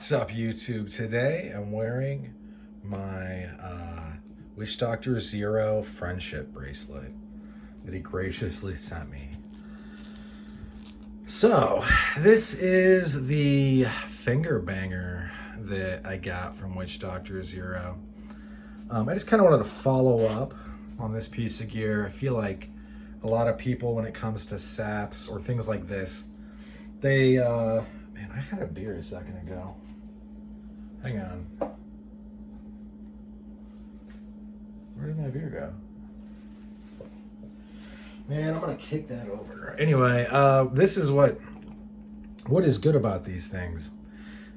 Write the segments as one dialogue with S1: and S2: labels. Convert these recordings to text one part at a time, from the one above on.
S1: What's up, YouTube? Today I'm wearing my Witch Doctor Zero friendship bracelet that he graciously sent me. So, this is the finger banger that I got from Witch Doctor Zero. I just kind of wanted to follow up on this piece of gear. I feel like a lot of people, when it comes to saps or things like this, they, man, I had a beer a second ago. Hang on. Where did my beer go? Man, I'm gonna kick that over. Anyway, this is what is good about these things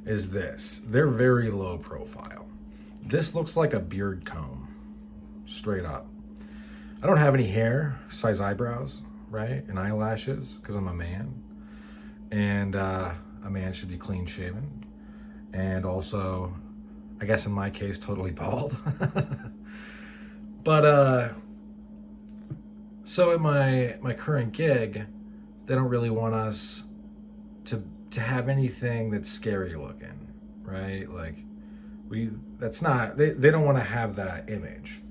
S1: is this. They're very low profile. This looks like a beard comb, straight up. I don't have any hair, size eyebrows, right? And eyelashes, because I'm a man. And a man should be clean shaven. And also, I guess in my case, totally bald. But so in my current gig, they don't really want us to have anything that's scary looking, right? Like they don't want to have that image,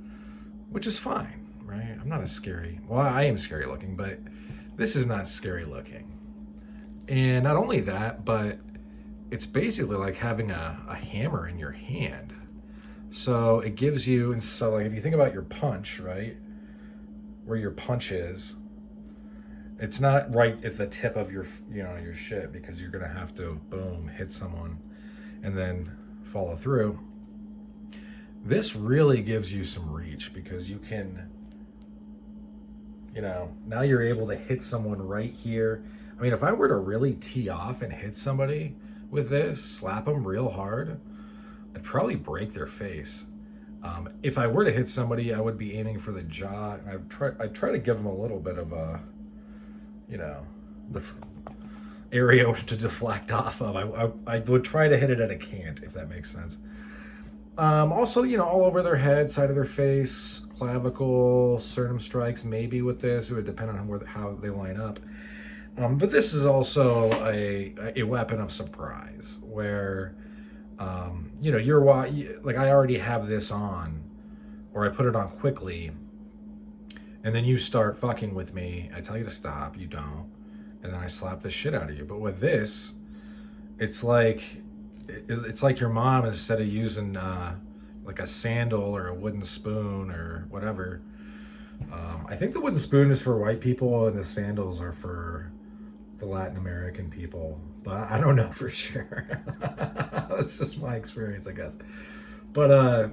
S1: which is fine, right? I'm not a scary, well, I am scary looking, but this is not scary looking. And not only that, but it's basically like having a hammer in your hand. So it gives you, and so like if you think about your punch, right? Where your punch is, it's not right at the tip of your, your shit, because you're gonna have to, boom, hit someone and then follow through. This really gives you some reach because you can, now you're able to hit someone right here. I mean, if I were to really tee off and hit somebody with this, slap them real hard, I'd probably break their face. If I were to hit somebody, I would be aiming for the jaw. I'd try to give them a little bit of a, the area to deflect off of. I would try to hit it at a cant, if that makes sense. Also, all over their head, side of their face, clavicle, sternum strikes, maybe with this. It would depend on how they line up. But this is also a weapon of surprise where, you're like, I already have this on, or I put it on quickly, and then you start fucking with me. I tell you to stop, you don't, and then I slap the shit out of you. But with this, it's like your mom, instead of using like a sandal or a wooden spoon or whatever. I think the wooden spoon is for white people and the sandals are for the Latin American people, but I don't know for sure. That's just my experience, I guess. But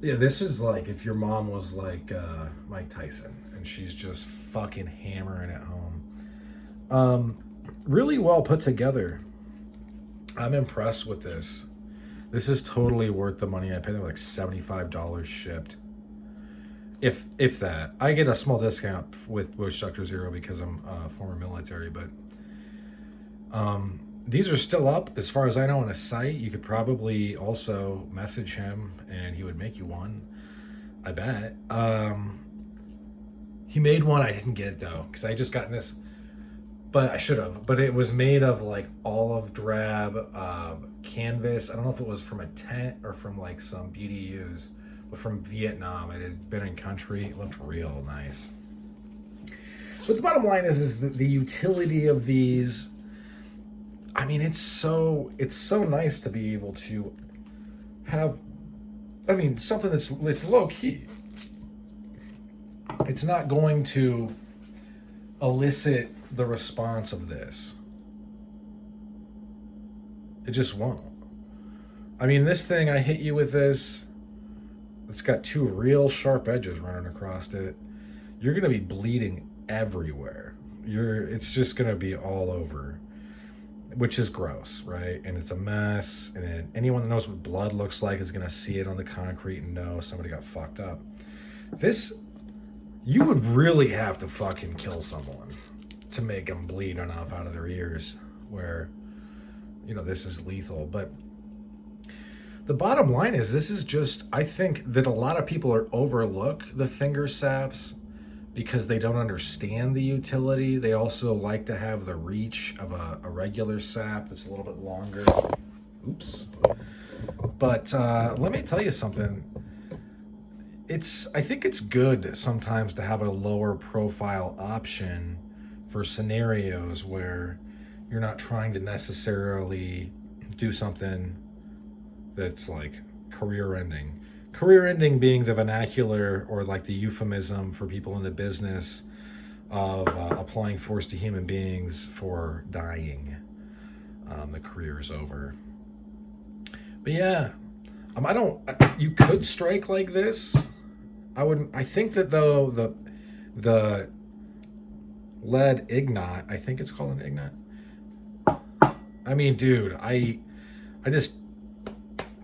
S1: yeah, this is like if your mom was like Mike Tyson and she's just fucking hammering at home. Really well put together. I'm impressed with this. This is totally worth the money. I paid like $75 shipped. If that. I get a small discount with Witch Doctor Zero because I'm former military, but these are still up as far as I know on his site. You could probably also message him and he would make you one, I bet. He made one. I didn't get it though because I just gotten this, but I should have. But it was made of like olive drab canvas. I don't know if it was from a tent or from like some BDUs, but from Vietnam. It had been in country. It looked real nice. But the bottom line is that the utility of these, I mean, it's so nice to be able to have, I mean, something that's low key. It's not going to elicit the response of this. It just won't. I mean, this thing, I hit you with this, it's got two real sharp edges running across it. You're gonna be bleeding everywhere. It's just gonna be all over, which is gross, right? And it's a mess. And anyone that knows what blood looks like is gonna see it on the concrete and know somebody got fucked up. This, you would really have to fucking kill someone to make them bleed enough out of their ears where, this is lethal. But the bottom line is, this is just, I think that a lot of people overlook the finger saps because they don't understand the utility. They also like to have the reach of a regular sap that's a little bit longer. Oops. But let me tell you something. I think it's good sometimes to have a lower profile option for scenarios where you're not trying to necessarily do something that's like career ending. Career ending being the vernacular or like the euphemism for people in the business of applying force to human beings for dying. The career is over. But yeah, you could strike like this. I think that though the lead ignat, I think it's called an ignat. I mean, dude, I just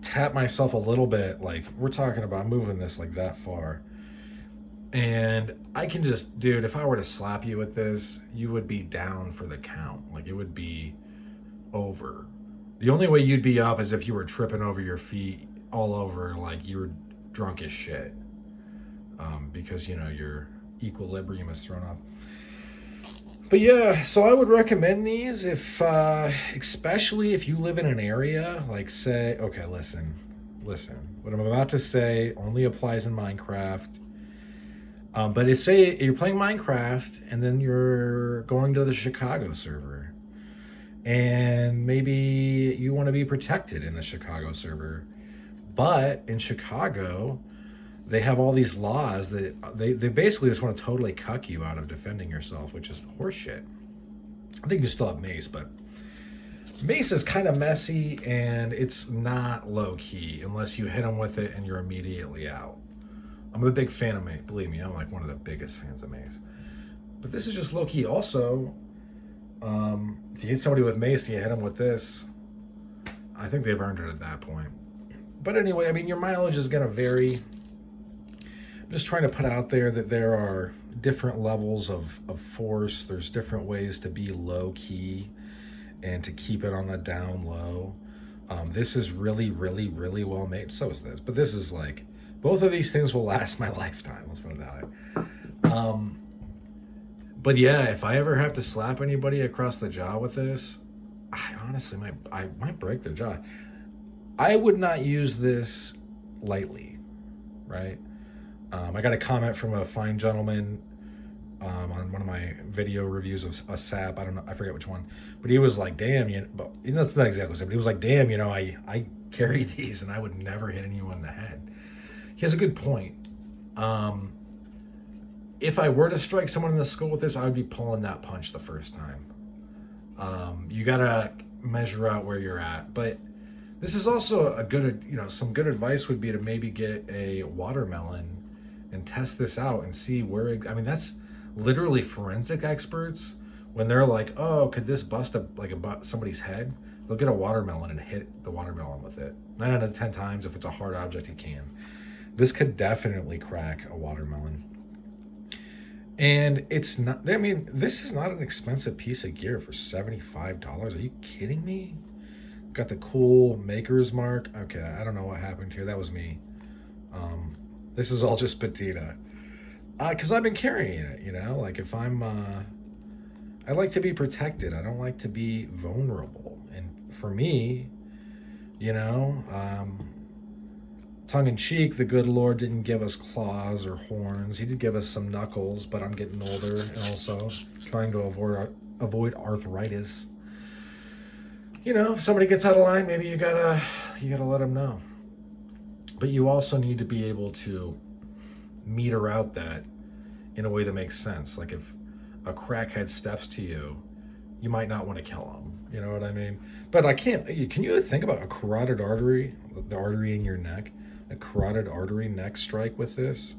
S1: tap myself a little bit. Like, we're talking about moving this like that far. And I can just, dude, if I were to slap you with this, you would be down for the count. Like, it would be over. The only way you'd be up is if you were tripping over your feet all over, like you were drunk as shit. Because, you know, your equilibrium is thrown off. But yeah, so I would recommend these if, especially if you live in an area, like say, okay, listen, what I'm about to say only applies in Minecraft. But it's say you're playing Minecraft and then you're going to the Chicago server. And maybe you want to be protected in the Chicago server. But in Chicago, they have all these laws that they basically just want to totally cuck you out of defending yourself, which is horseshit. I think you still have mace, but mace is kind of messy and it's not low key unless you hit them with it and you're immediately out. I'm a big fan of mace. Believe me, I'm like one of the biggest fans of mace. But this is just low key. Also, if you hit somebody with mace and you hit them with this, I think they've earned it at that point. But anyway, I mean, your mileage is going to vary. I'm just trying to put out there that there are different levels of force. There's different ways to be low key and to keep it on the down low. This is really, really, really well made. So is this. But this is like, both of these things will last my lifetime. Let's put it that way. But yeah, if I ever have to slap anybody across the jaw with this, I honestly might break their jaw. I would not use this lightly, right? I got a comment from a fine gentleman on one of my video reviews of a sap. I don't know, I forget which one, but he was like, "Damn, you know," but that's not exactly what he said, but he was like, "Damn, you know, I carry these and I would never hit anyone in the head." He has a good point. If I were to strike someone in the skull with this, I would be pulling that punch the first time. You gotta measure out where you're at, but this is also a good, you know, some good advice would be to maybe get a watermelon and test this out and see where, I mean, that's literally forensic experts. When they're like, oh, could this bust somebody's head? They'll get a watermelon and hit the watermelon with it. 9 out of 10 times, if it's a hard object, it can. This could definitely crack a watermelon. And it's not, I mean, this is not an expensive piece of gear for $75. Are you kidding me? Got the cool maker's mark. Okay, I don't know what happened here. That was me. This is all just patina. Because I've been carrying it, you know? Like, if I'm... I like to be protected. I don't like to be vulnerable. And for me, you know, tongue-in-cheek, the good Lord didn't give us claws or horns. He did give us some knuckles, but I'm getting older and also trying to avoid arthritis. You know, if somebody gets out of line, maybe you gotta let them know. But you also need to be able to meter out that in a way that makes sense. Like if a crackhead steps to you, you might not want to kill him. You know what I mean? But can you think about a carotid artery, the artery in your neck, a carotid artery neck strike with this?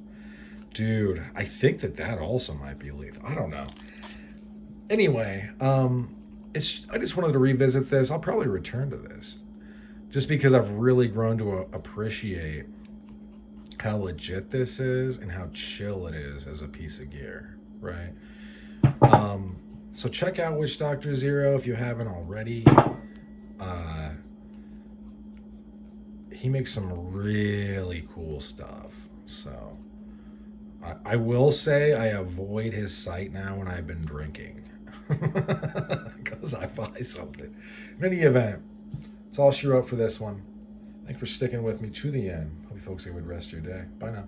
S1: Dude, I think that also might be lethal. I don't know. Anyway, I just wanted to revisit this. I'll probably return to this just because I've really grown to appreciate how legit this is and how chill it is as a piece of gear, right? So check out Witch Doctor Zero if you haven't already. He makes some really cool stuff. So I will say I avoid his site now when I've been drinking. Because I buy something. In any event, that's all she wrote for this one. Thanks for sticking with me to the end. Hope you folks have a good rest of your day. Bye now.